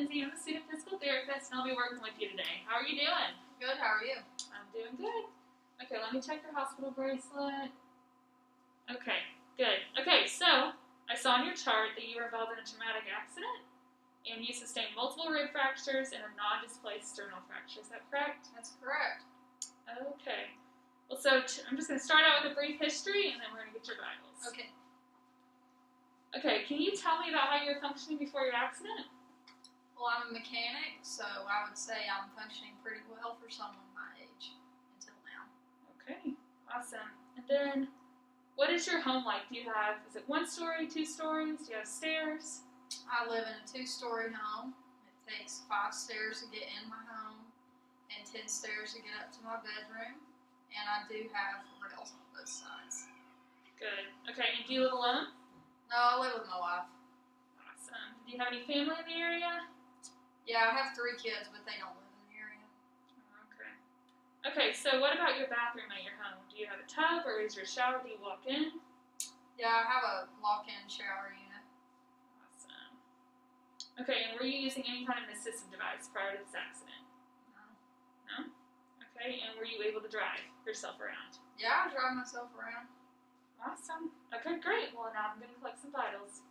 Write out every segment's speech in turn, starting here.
Lindsay. I'm a student physical therapist, and I'll be working with you today. How are you doing? Good, how are you? I'm doing good. Okay, let me check your hospital bracelet. Okay, good. Okay, so I saw on your chart that you were involved in a traumatic accident, and you sustained multiple rib fractures and a non-displaced sternal fracture. Is that correct? That's correct. Okay. Well, so I'm just going to start out with a brief history, and then we're going to get your vitals. Okay. Okay, can you tell me about how you were functioning before your accident? Well, I'm a mechanic, so I would say I'm functioning pretty well for someone my age until now. Okay, awesome. And then, what is your home like? Do you have, is it 1 story, 2 stories? Do you have stairs? I live in a 2-story home. It takes 5 stairs to get in my home and 10 stairs to get up to my bedroom. And I do have rails on both sides. Good. Okay, and do you live alone? No, I live with my wife. Awesome. Do you have any family in the area? Yeah, I have 3 kids, but they don't live in the area. Okay. Okay, so what about your bathroom at your home? Do you have a tub, or is your shower? Do you walk in? Yeah, I have a walk-in shower unit. Awesome. Okay, and were you using any kind of assistive device prior to this accident? No. No? Okay, and were you able to drive yourself around? Yeah, I drive myself around. Awesome. Okay, great. Well, now I'm going to collect some vitals.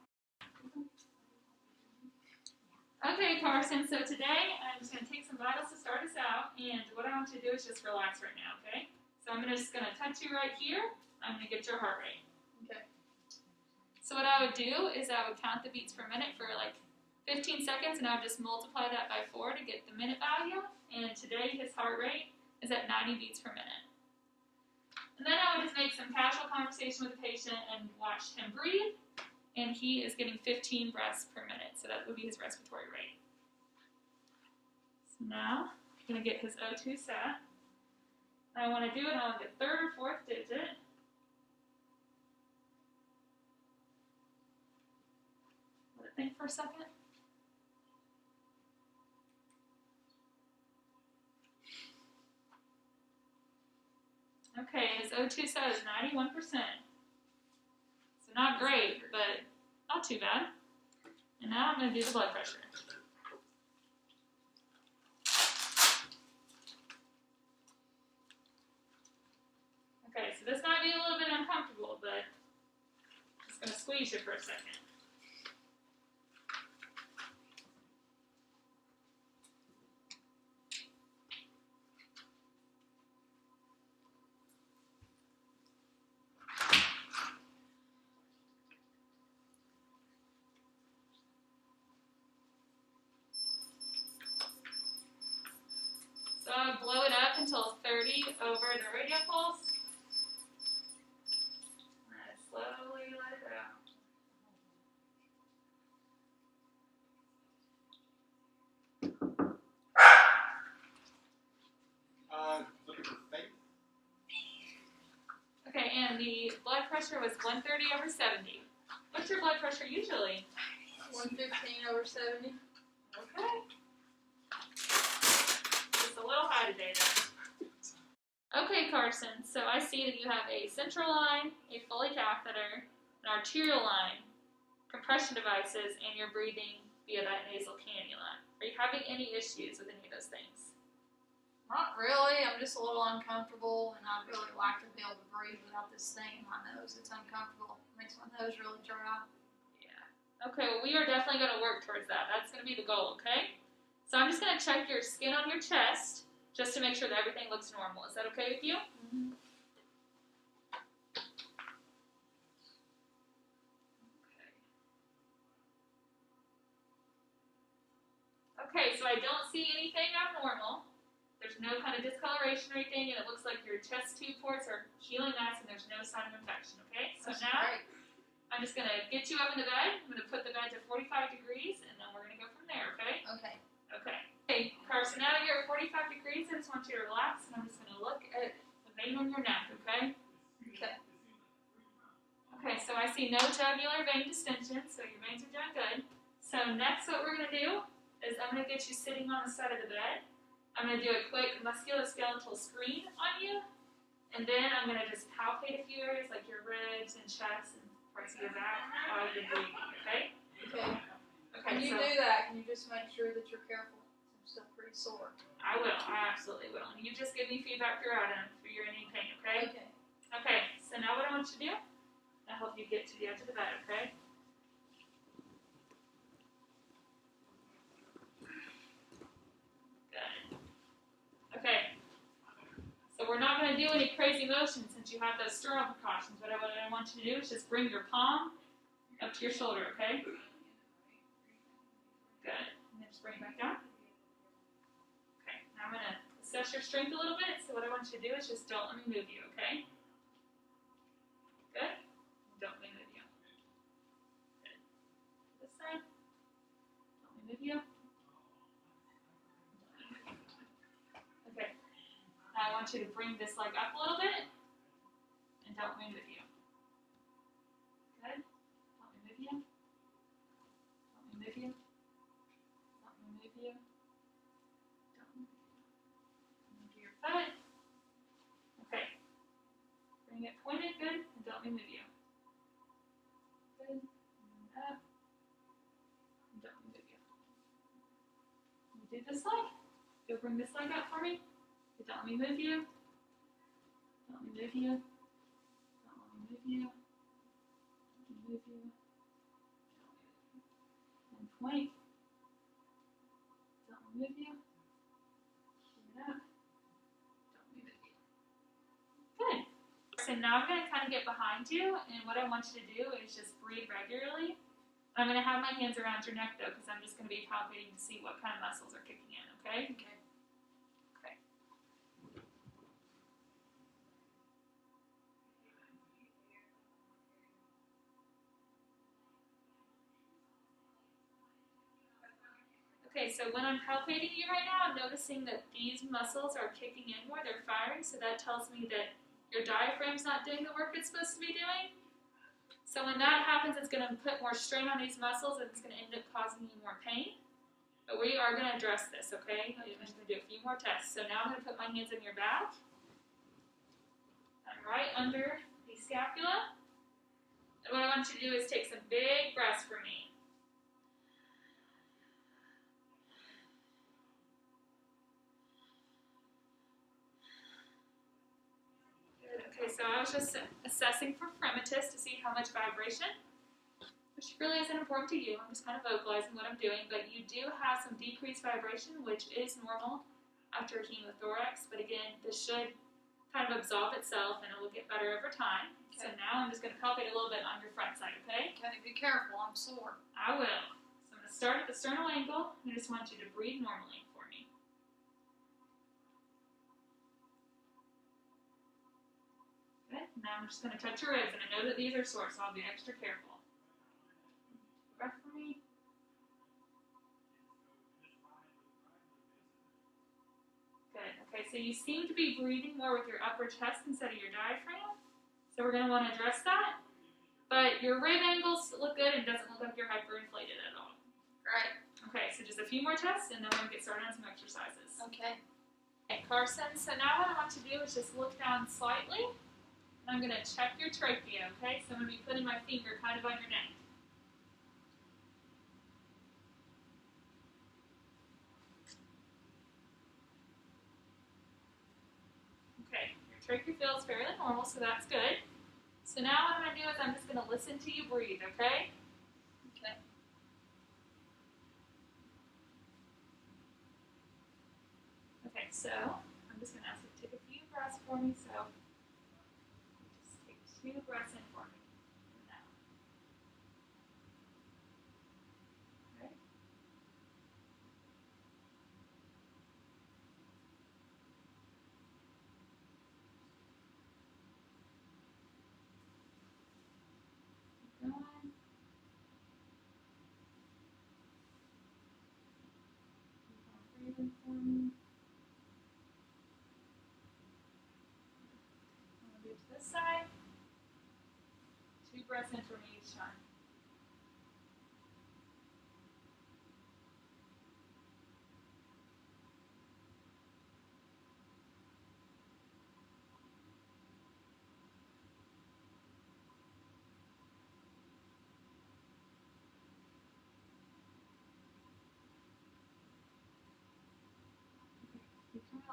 Okay, Carson, so today I'm just going to take some vitals to start us out, and what I want you to do is just relax right now, okay? So I'm just going to touch you right here. I'm going to get your heart rate. Okay. So what I would do is I would count the beats per minute for like 15 seconds, and I would just multiply that by 4 to get the minute value, and today his heart rate is at 90 beats per minute. And then I would just make some casual conversation with the patient and watch him breathe. And he is getting 15 breaths per minute. So that would be his respiratory rate. So now I'm going to get his O2 set. I want to do it on the 3rd or 4th digit. Let it think for a second. Okay, his O2 set is 91%. So not great, but not too bad. And now I'm going to do the blood pressure. Okay, so this might be a little bit uncomfortable, but I'm just going to squeeze you for a second. So I blow it up until 30 over the radio pulse. And slowly let it out. Looking for faith. Okay, and the blood pressure was 130 over 70. What's your blood pressure usually? 115 over 70. Okay. Just a little high today then. Okay, Carson, so I see that you have a central line, a Foley catheter, an arterial line, compression devices, and you're breathing via that nasal cannula. Are you having any issues with any of those things? Not really. I'm just a little uncomfortable, and I'd really like to be able to breathe without this thing in my nose. It's uncomfortable. It makes my nose really dry. Yeah. Okay, well, we are definitely going to work towards that. That's going to be the goal, okay? So I'm just going to check your skin on your chest just to make sure that everything looks normal. Is that okay with you? Mm-hmm. Okay, so I don't see anything abnormal. There's no kind of discoloration or anything, and it looks like your chest tube ports are healing nice, and there's no sign of infection, okay? So That's now, great. I'm just going to get you up in the bed. I'm going to put the bed to 45 degrees, and then we're going to go from there, okay? Okay. Okay. Hey, Carson, now that you're at 45 degrees, I just want you to relax, and I'm just going to look at the vein on your neck, okay? Okay. Okay, so I see no jugular vein distension, so your veins are doing good. So next what we're going to do is I'm going to get you sitting on the side of the bed. I'm going to do a quick musculoskeletal screen on you, and then I'm going to just palpate a few areas like your ribs and chest and parts of your back while you're breathing, okay? Okay. Okay, Can you so do that? Can you do just make sure that you're careful. I'm still pretty sore. I will. I absolutely will. And you just give me feedback throughout and if you're in any pain, okay? Okay. Okay, so now what I want you to do, I help you get to the edge of the bed, okay? Good. Okay. So we're not going to do any crazy motions since you have those sterile precautions, but what I want you to do is just bring your palm up to your shoulder, okay? Good. And then just bring it back down. Okay, now I'm going to assess your strength a little bit, so what I want you to do is just don't let me move you, okay? Good. Don't let me move you. Good. This side. Don't let me move you. Okay. Now I want you to bring this leg up a little bit, and don't let me move you. Good. Don't let me move you. Don't let me move you. Don't let me move you. Don't move you. Move your foot. Okay. Bring it pointed, good, and don't let me move you. Good. And up. And don't let me move you. You do this leg. Go bring this leg up for me. Good, don't let me move you. Don't let me move you. Don't let me move you. Don't let me move you. And point. Don't let me move you. Bring it up. Don't let me move you. Good. So now I'm going to kind of get behind you, and what I want you to do is just breathe regularly. I'm going to have my hands around your neck, though, because I'm just going to be palpating to see what kind of muscles are kicking in, okay? Okay. Okay. Okay, so when I'm palpating you right now, I'm noticing that these muscles are kicking in more, they're firing, so that tells me that your diaphragm's not doing the work it's supposed to be doing. So when that happens, it's going to put more strain on these muscles and it's going to end up causing you more pain. But we are going to address this, okay? I'm just going to do a few more tests. So now I'm going to put my hands on your back. I'm right under the scapula. And what I want you to do is take some big breaths for me. Okay, so I was just assessing for fremitus to see how much vibration, which really isn't important to you. I'm just kind of vocalizing what I'm doing, but you do have some decreased vibration, which is normal after a hemothorax. But again, this should kind of absolve itself and it will get better over time. Okay. So now I'm just going to palpate a little bit on your front side, okay? Okay, be careful, I'm sore. I will. So I'm going to start at the sternal angle, and I just want you to breathe normally for me. Good. Now I'm just going to touch your ribs, and I know that these are sore, so I'll be extra careful. Breath for me. Good. Okay, so you seem to be breathing more with your upper chest instead of your diaphragm. So we're going to want to address that. But your rib angles look good and it doesn't look like you're hyperinflated at all. Right. Okay, so just a few more tests and then we're going to get started on some exercises. Okay. Okay, Carson, so now what I want you to do is just look down slightly. And I'm going to check your trachea, okay? So I'm going to be putting my finger kind of on your neck. Okay, your trachea feels fairly normal, so that's good. So now what I'm going to do is I'm just going to listen to you breathe, okay? Okay. Okay, so I'm just going to ask you to take a few breaths for me. So just take 2 breaths in for me. Now. Okay. Keep going. Keep on breathing for me. I'm going to move to this side. 2 breaths in for me each time.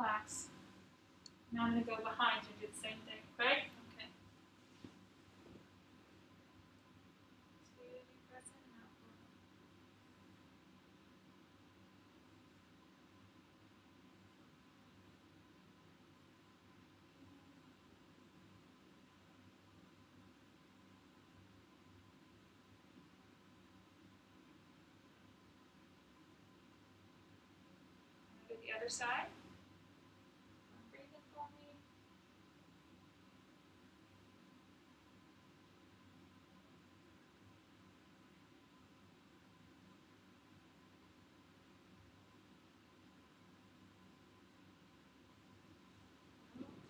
Relax. Now I'm going to go behind you and do the same thing, okay? Okay. Two, press in and out. Do the other side. Breathe in for me.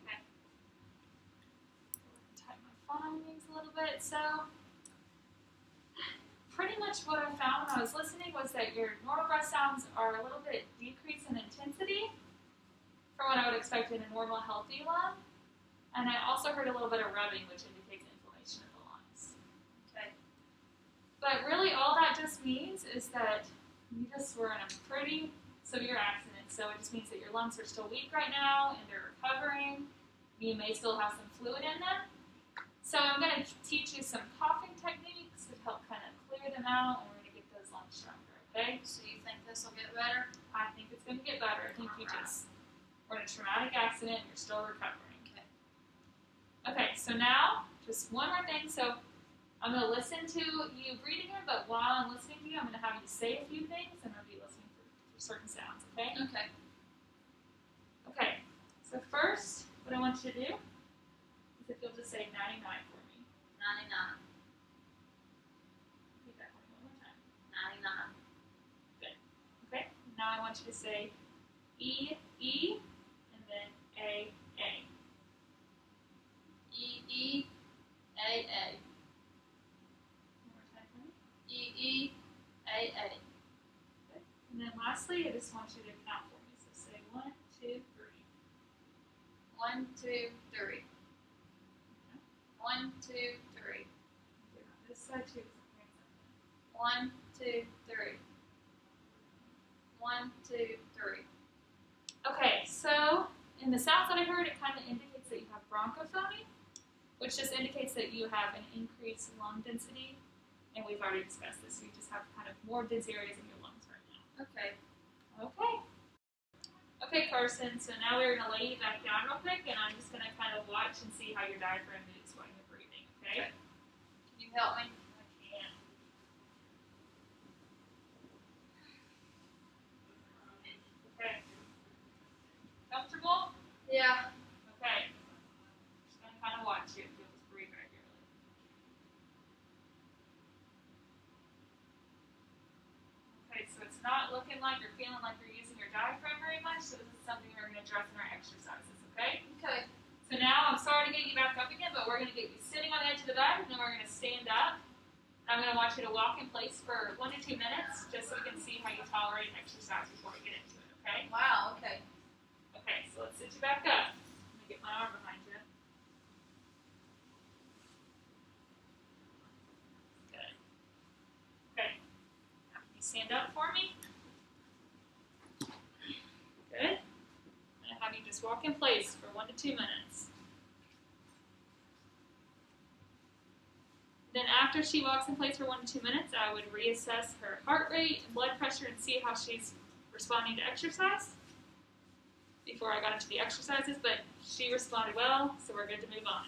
Okay. Tighten my findings a little bit. So, pretty much what I found when I was listening was that your normal breath sounds are a little bit decreased in intensity from what I would expect in a normal, healthy lung. And I also heard a little bit of rubbing, which indicates inflammation of the lungs. Okay. But really, all that just means is that you just were in a pretty severe accident. So it just means that your lungs are still weak right now and they're recovering. You may still have some fluid in them. So I'm going to teach you some coughing techniques to help kind of clear them out, and we're going to get those lungs stronger, okay? So you think this will get better? I think it's going to get better. I think you just were in a traumatic accident, you're still recovering. Okay. Okay, so now, just one more thing. So I'm going to listen to you breathing in, but while I'm listening to you, I'm going to have you say a few things, and I'll be listening for certain sounds, okay? Okay. Okay, so first, what I want you to do is if you'll just say 99 for me. 99. Repeat that for me one more time. 99. Good. Okay, now I want you to say E, E, and then A, A. E, E, A, A. One more time for me. E, E, A, A. Good. And then lastly, I just want you to count for me. So say 1, 2, 3. 1, 2, 3. 1, 2, 3. Do it on this side too, because I'm hearing something. 1, 2, 3. 1, 2, 3. Okay, so in the sounds that I heard, it kind of indicates that you have bronchophony, which just indicates that you have an increased lung density, and we've already discussed this. So you just have kind of more dense areas in your lungs right now. Okay. Okay. Okay, Carson, so now we're going to lay you back down real quick, and I'm just going to kind of watch and see how your diaphragm moves while you're breathing, okay? Can you help me? I can. Okay. Comfortable? Yeah. Okay. Just going to kind of watch you. You'll just breathe regularly. Okay, so it's not looking like you're feeling like you're using your diaphragm very much, so this is something we're going to address in our exercises, okay? Okay. So now, I'm sorry to get you back up again, but we're going to get you sitting on the edge of the bed, and then we're going to stand up. I'm going to want you to walk in place for 1 to 2 minutes, just so we can see how you tolerate exercise before we get into it, okay? Wow, okay. Okay, so let's sit you back up. Let me get my arm behind you. Good. Okay. Now can you stand up for me? Good. I'm going to have you just walk in place for 1 to 2 minutes. Then after she walks in place for 1 to 2 minutes, I would reassess her heart rate and blood pressure and see how she's responding to exercise before I got into the exercises, but she responded well, so we're good to move on.